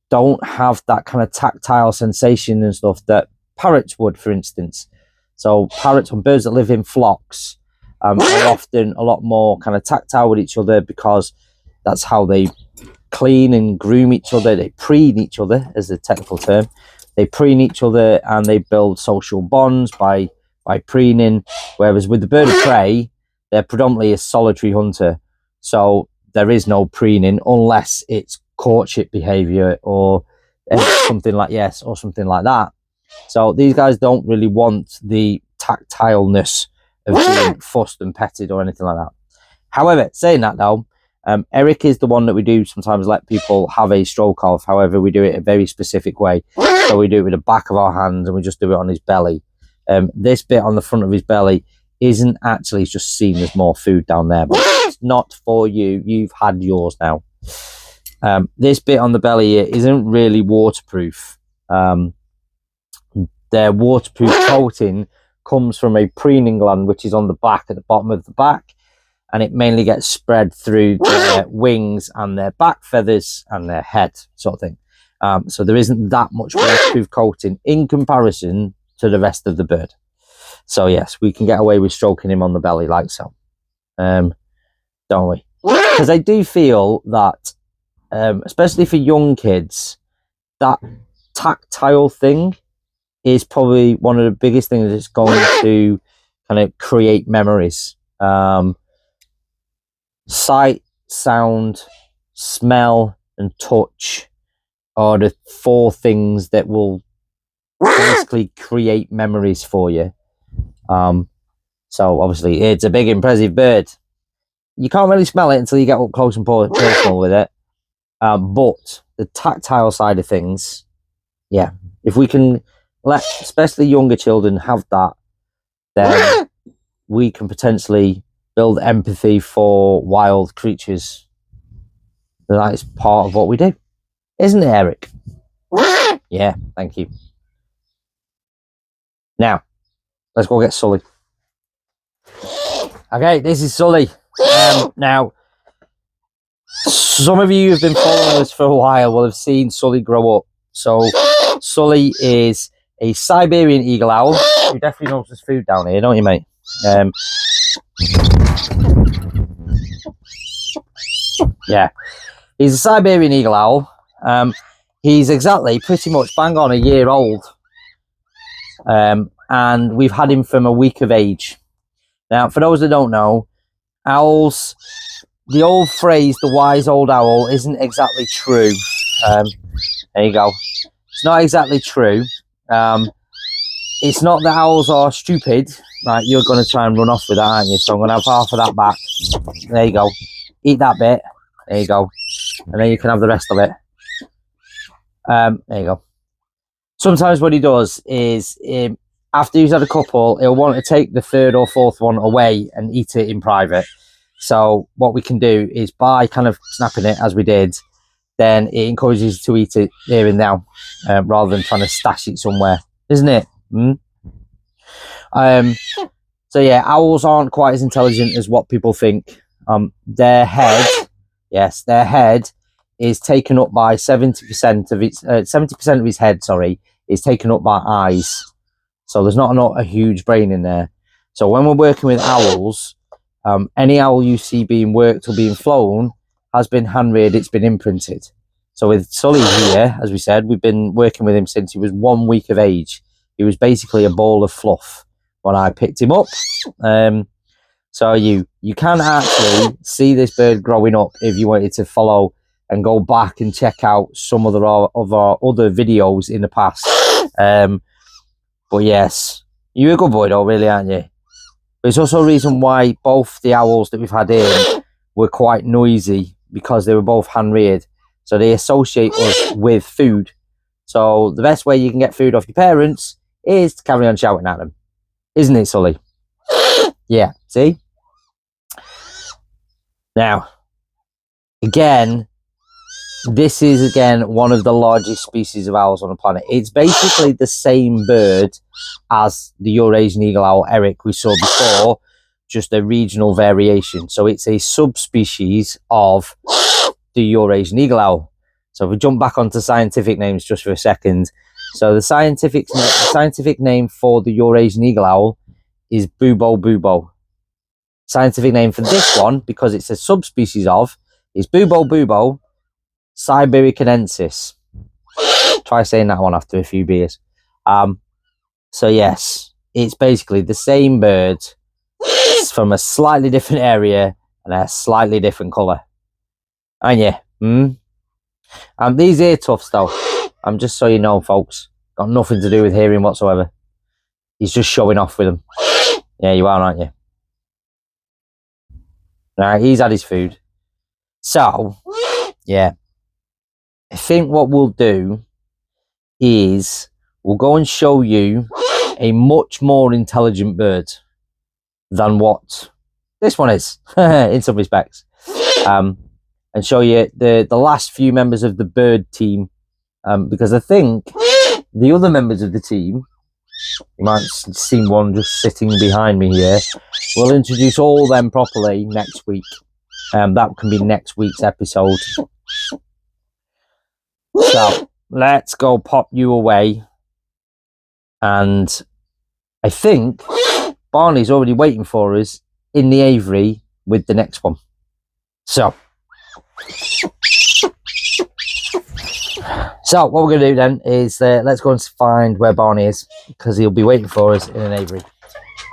A: don't have that kind of tactile sensation and stuff that parrots would, for instance. So parrots, and birds that live in flocks, are often a lot more kind of tactile with each other, because that's how they clean and groom each other. They preen each other, as the technical term. They preen each other and they build social bonds by preening. Whereas with the bird of prey, they're predominantly a solitary hunter. So there is no preening unless it's courtship behavior or something like something like that. So these guys don't really want the tactileness of being fussed and petted or anything like that. However, saying that though, Eric is the one that we do sometimes let people have a stroke of. However, we do it a very specific way. So we do it with the back of our hands and we just do it on his belly. This bit on the front of his belly isn't actually, it's just seen as more food down there, but it's not for you. You've had yours now. This bit on the belly here isn't really waterproof. Their waterproof coating comes from a preening gland, which is on the back, at the bottom of the back, and it mainly gets spread through their wings and their back feathers and their head, sort of thing. So there isn't that much waterproof coating in comparison to the rest of the bird. So yes, we can get away with stroking him on the belly like so, don't we? Because I do feel that, especially for young kids, that tactile thing is probably one of the biggest things that's going to kind of create memories. Sight, sound, smell, and touch are the 4 things that will basically create memories for you. So obviously it's a big, impressive bird. You can't really smell it until you get up close and personal with it. But the tactile side of things, yeah, if we can let especially younger children have that, then we can potentially build empathy for wild creatures. That is part of what we do, isn't it, Eric? Yeah, thank you. Now, let's go get Sully. Okay, this is Sully. Now, some of you who've been following us for a while will have seen Sully grow up. So, Sully is a Siberian eagle owl. You definitely know there's food down here, don't you, mate? Yeah, he's a Siberian eagle owl. He's exactly, pretty much bang on a year old. And we've had him from a week of age. Now, for those that don't know, owls, the old phrase, the wise old owl, isn't exactly true. There you go. It's not exactly true. It's not that owls are stupid. Right, you're going to try and run off with that, aren't you? So I'm going to have half of that back. There you go. Eat that bit. There you go. And then you can have the rest of it. There you go. Sometimes what he does is, after he's had a couple, he'll want to take the 3rd or 4th one away and eat it in private. So what we can do is, by kind of snapping it as we did, then it encourages you to eat it here and now, rather than trying to stash it somewhere, isn't it? So yeah, owls aren't quite as intelligent as what people think. Their head, yes, their head is taken up by 70% of its 70% of his head, sorry, is taken up by eyes. So there's not a huge brain in there. So when we're working with owls, any owl you see being worked or being flown has been hand-reared, it's been imprinted. So with Sully here, as we said, we've been working with him since he was 1 week of age. He was basically a ball of fluff when I picked him up. So you can actually see this bird growing up if you wanted to follow and go back and check out some of our other videos in the past. But yes, you're a good boy though, really, aren't you? But it's also a reason why both the owls that we've had in were quite noisy, because they were both hand-reared. So they associate us with food. So the best way you can get food off your parents is to carry on shouting at them. Isn't it, Sully? Yeah, see? Now, again, this is, again, one of the largest species of owls on the planet. It's basically the same bird as the Eurasian eagle owl, Eric, we saw before, just a regional variation. So it's a subspecies of the Eurasian eagle owl. So if we jump back onto scientific names just for a second. So the scientific name for the Eurasian eagle owl is Bubo bubo. Scientific name for this one, because it's a subspecies of, is Bubo bubo sibericanensis. Try saying that one after a few beers. So yes, it's basically the same bird from a slightly different area and a slightly different colour. Aren't you? These ear tufts though, just so you know, folks, got nothing to do with hearing whatsoever. He's just showing off with them. Yeah, you are, aren't you? Right, he's had his food. So, yeah. I think what we'll do is we'll go and show you a much more intelligent bird than what this one is in some respects. And show you the last few members of the bird team, because I think the other members of the team, you might have seen one just sitting behind me here, we'll introduce all them properly next week. That can be next week's episode. So let's go pop you away. And I think Barney's already waiting for us in the aviary with the next one. So what we're going to do then is let's go and find where Barney is, because he'll be waiting for us in an aviary.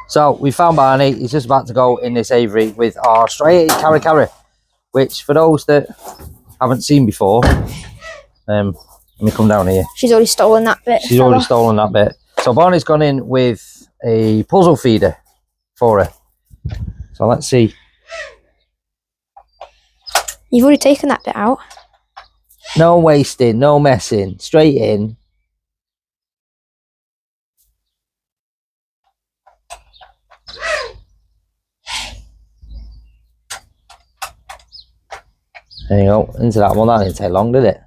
A: So we found Barney. He's just about to go in this aviary with our striated caracara, which for those that haven't seen before, let me come down here.
B: She's already stolen that bit.
A: She's already stolen that bit. So Barney's gone in with a puzzle feeder for her. So let's see.
B: You've already taken that bit out.
A: No wasting, no messing, straight in. There you go, into that one. That didn't take long, did it?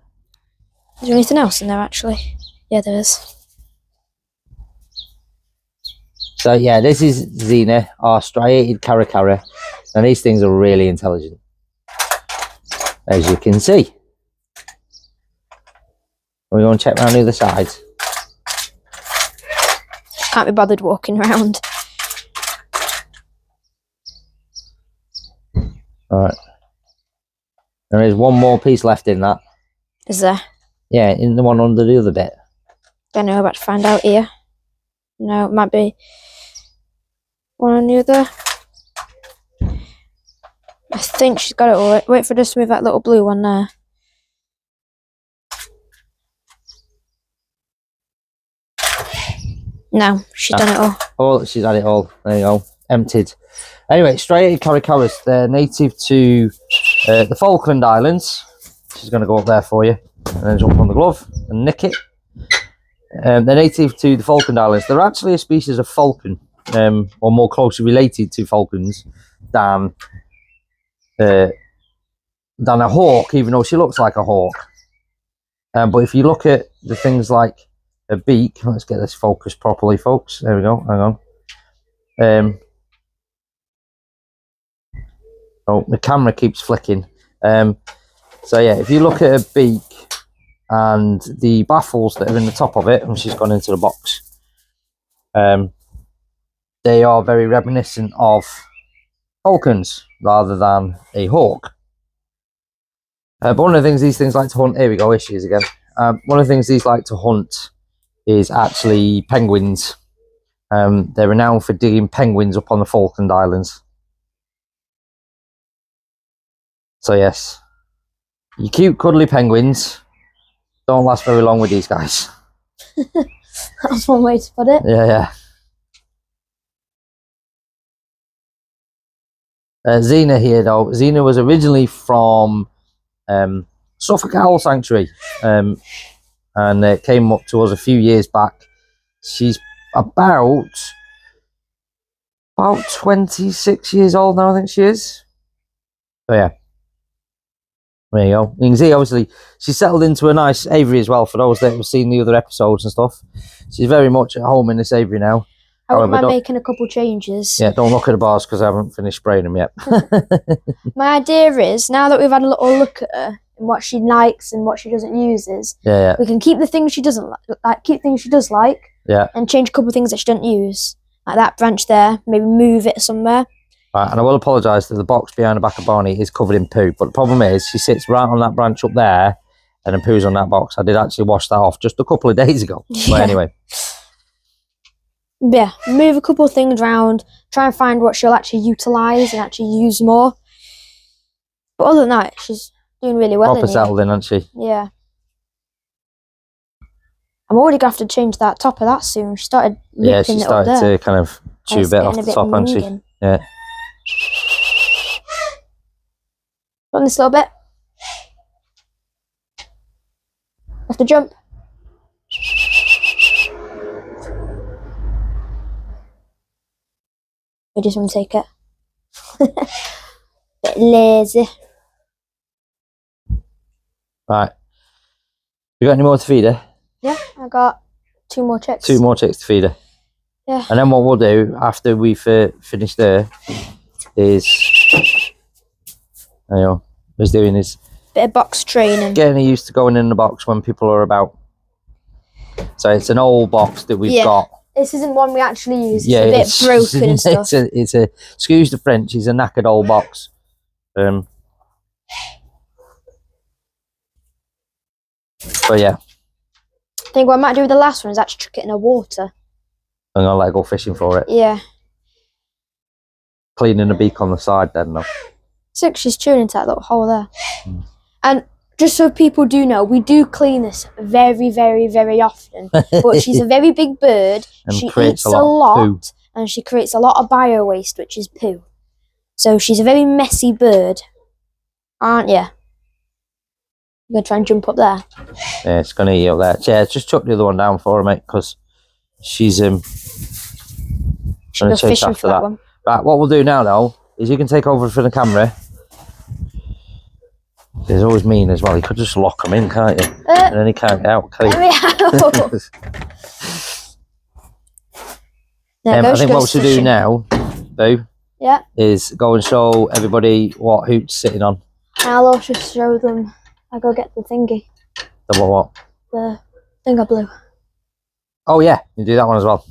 B: Is there anything else in there actually? Yeah, there is.
A: So yeah, this is Xena, our striated caracara, and these things are really intelligent, as you can see. We're going to check around the other side.
B: Can't be bothered walking around.
A: Alright. There is one more piece left in that.
B: Is there?
A: Yeah, in the one under the other bit.
B: Don't know, about to find out here. No, it might be one on the other. I think she's got it all. Wait for us to move that little blue one there. No, she's done it all.
A: Oh, she's had it all. There you go. Emptied. Anyway, striated caracaras. They're native to the Falkland Islands. She's going to go up there for you. And then jump on the glove and nick it. They're native to the Falkland Islands. They're actually a species of falcon, or more closely related to falcons than a hawk, even though she looks like a hawk. But if you look at the things like a beak, let's get this focused properly, folks. There we go. Hang on. Oh, the camera keeps flicking. So yeah, if you look at her beak and the baffles that are in the top of it, and she's gone into the box, they are very reminiscent of falcons rather than a hawk. But one of the things these things like to hunt, here we go, here she is again. One of the things these like to hunt is actually penguins. They're renowned for digging penguins up on the Falkland Islands. So yes, you cute cuddly penguins don't last very long with these guys.
B: That's one way to put it.
A: Yeah. Xena here though. Xena was originally from Suffolk Owl Sanctuary, and came up to us a few years back. She's about 26 years old now, I think she is. So yeah, there you go. You can see obviously she's settled into a nice aviary as well. For those that have seen the other episodes and stuff, she's very much at home in this aviary now.
B: I wouldn't mind making a couple changes.
A: Yeah, don't look at the bars because I haven't finished spraying them yet.
B: My idea is, now that we've had a little look at her and what she likes and what she doesn't use, we can keep the things she doesn't like, keep things she does like, and change a couple of things that she doesn't use, like that branch there. Maybe move it somewhere.
A: Right, and I will apologise that the box behind the back of Barney is covered in poo, but the problem is she sits right on that branch up there, and then poos on that box. I did actually wash that off just a couple of days ago. But anyway.
B: Yeah, move a couple of things around, try and find what she'll actually utilise and actually use more. But other than that, she's doing really well.
A: Proper settled in, isn't she?
B: Yeah. I'm already going to have to change that top of that soon. She started
A: she started to kind of chew a bit off the top, hasn't she? Yeah.
B: On this little bit. Have to jump. I just want to take it. Bit lazy.
A: Right. You got any more to feed her?
B: Yeah, I got 2 more chicks.
A: 2 more chicks to feed her.
B: Yeah.
A: And then what we'll do after we've finished there is, you know, was doing is
B: Bit of box training.
A: getting her used to going in the box when people are about. So it's an old box that we've got.
B: This isn't one we actually use. It's a bit broken and stuff.
A: It's a excuse the French, it's a knackered old box. But yeah.
B: I think what I might do with the last one is actually chuck it in the water.
A: I'm gonna let her go fishing for it.
B: Yeah.
A: Cleaning the beak on the side then though.
B: So she's chewing into that little hole there. And just so people do know, we do clean this very, very, very often. But she's a very big bird.
A: And
B: she
A: creates
B: eats
A: a lot
B: and she creates a lot of bio waste, which is poo. So she's a very messy bird, aren't you? You're gonna try and jump up there.
A: Yeah, it's gonna eat up there. Yeah, just chuck the other one down for her, mate, because she's gonna chase after that.
B: One.
A: Right, what we'll do now though is you can take over for the camera. He's always mean as well. You could just lock him in, can't you? And then he can't get out, can he? I think what we should do now, Boo, is go and show everybody what Hoot's sitting on.
B: And I'll also show them. I go get the thingy.
A: The what?
B: The thing I blew.
A: Oh yeah, you do that one as well.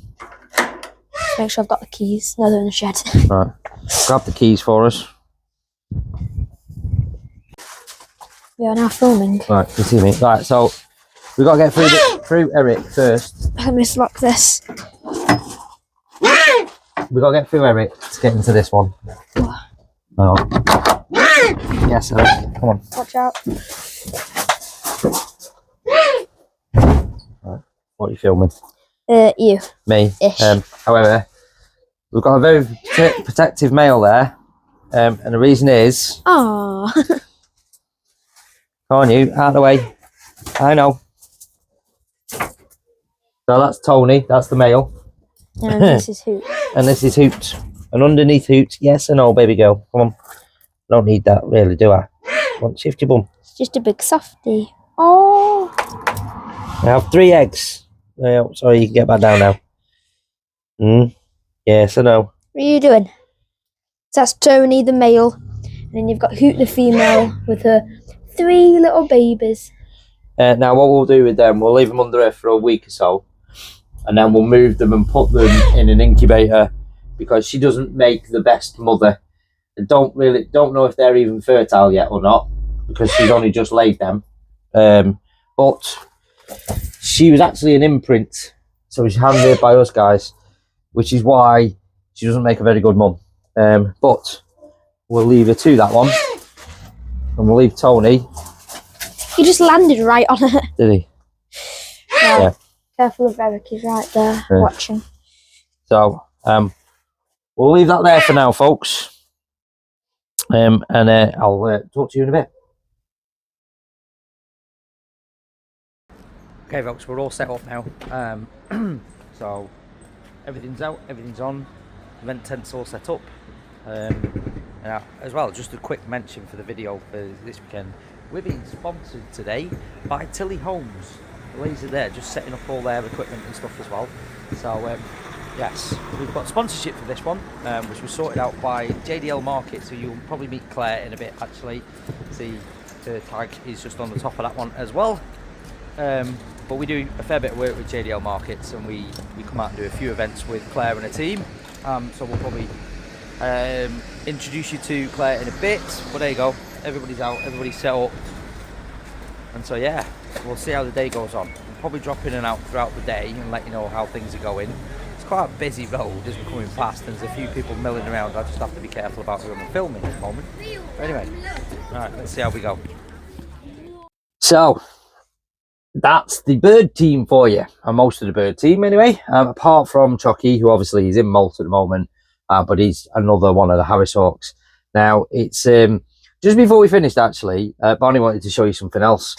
B: Just make sure I've got the keys. No, they're in the shed.
A: Right, grab the keys for us.
B: We are now filming.
A: Right, you see me. Right, so we got to get through Eric first.
B: Let me just lock this.
A: We got to get through Eric to get into this one. Oh. Yes, Eric. Come on.
B: Watch out.
A: Right. What are you filming?
B: You.
A: Me.
B: Ish.
A: However, we've got a very protective male there, and the reason is.
B: Oh.
A: Come on, you out of the way. I know. So that's Tony. That's the male.
B: And this is Hoot.
A: And this is Hoot. And underneath Hoot, yes or no, baby girl. Come on. I don't need that, really, do I? Come on, shift your bum.
B: It's just a big softie. Oh.
A: I have 3 eggs. Oh, sorry, you can get back down now. Yes or no?
B: What are you doing? So that's Tony, the male. And then you've got Hoot, the female, with her 3 little babies.
A: Now, what we'll do with them, we'll leave them under her for a week or so. And then we'll move them and put them in an incubator because she doesn't make the best mother. I don't know if they're even fertile yet or not because she's only just laid them. But she was actually an imprint, so she's handed by us guys, which is why she doesn't make a very good mum. But we'll leave her to that one, and we'll leave Tony.
B: He just landed right on it.
A: Did he?
B: Yeah. Careful of Eric, he's right there watching.
A: So we'll leave that there for now, folks. And I'll talk to you in a bit. Okay, folks, we're all set up now. So everything's out, everything's on. Event tent's all set up. And as well, just a quick mention for the video for this weekend. We're being sponsored today by Tilly Homes. The ladies are there, just setting up all their equipment and stuff as well. So yes, we've got sponsorship for this one, which was sorted out by JDL Market. So you'll probably meet Claire in a bit. Actually, see the tag is just on the top of that one as well. But we do a fair bit of work with JDL Markets, and we come out and do a few events with Claire and her team. So we'll probably introduce you to Claire in a bit. But there you go, everybody's out, everybody's set up, and so yeah, we'll see how the day goes on. We'll probably drop in and out throughout the day and let you know how things are going. It's quite a busy road as we're coming past, and there's a few people milling around. I just have to be careful about who I'm filming at the moment. But anyway, alright, let's see how we go. So that's the bird team for you, and most of the bird team anyway, apart from Chucky, who obviously is in Malta at the moment, but he's another one of the Harris Hawks. Now, it's just before we finished, actually, Barney wanted to show you something else,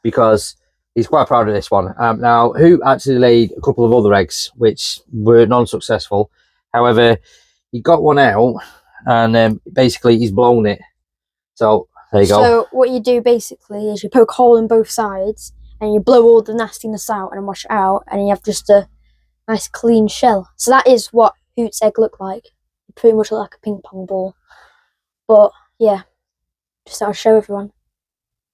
A: because he's quite proud of this one. Now, who actually laid a couple of other eggs, which were non-successful. However, he got one out, and basically he's blown it. So there you go.
B: So what you do basically is you poke a hole in both sides and you blow all the nastiness out and wash it out, and you have just a nice clean shell. So that is what Hoot's egg looked like. It pretty much looked like a ping pong ball. But yeah, just thought I'd show everyone.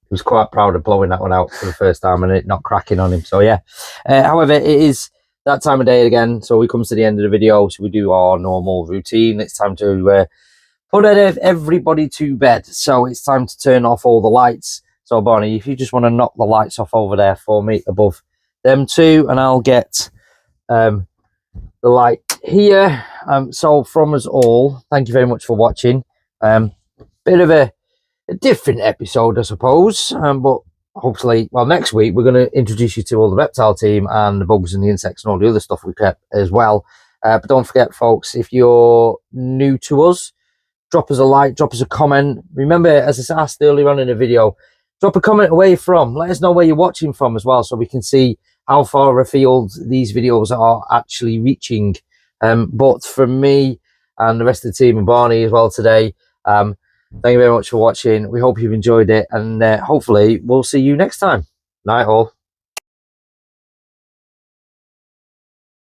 A: He was quite proud of blowing that one out for the first time and it not cracking on him. So yeah. However, it is that time of day again. So we come to the end of the video. So we do our normal routine. It's time to put everybody to bed. So it's time to turn off all the lights. So Barney, if you just want to knock the lights off over there for me above them two, and I'll get the light here. So from us all, thank you very much for watching. Bit of a different episode, I suppose, but hopefully, well, next week we're going to introduce you to all the reptile team and the bugs and the insects and all the other stuff we kept as well. But don't forget, folks, if you're new to us, drop us a like, drop us a comment. Remember, as I asked earlier on in the video, drop a comment where you're from. Let us know where you're watching from as well, so we can see how far afield these videos are actually reaching. But from me and the rest of the team and Barney as well today, thank you very much for watching. We hope you've enjoyed it, and hopefully we'll see you next time. Night all.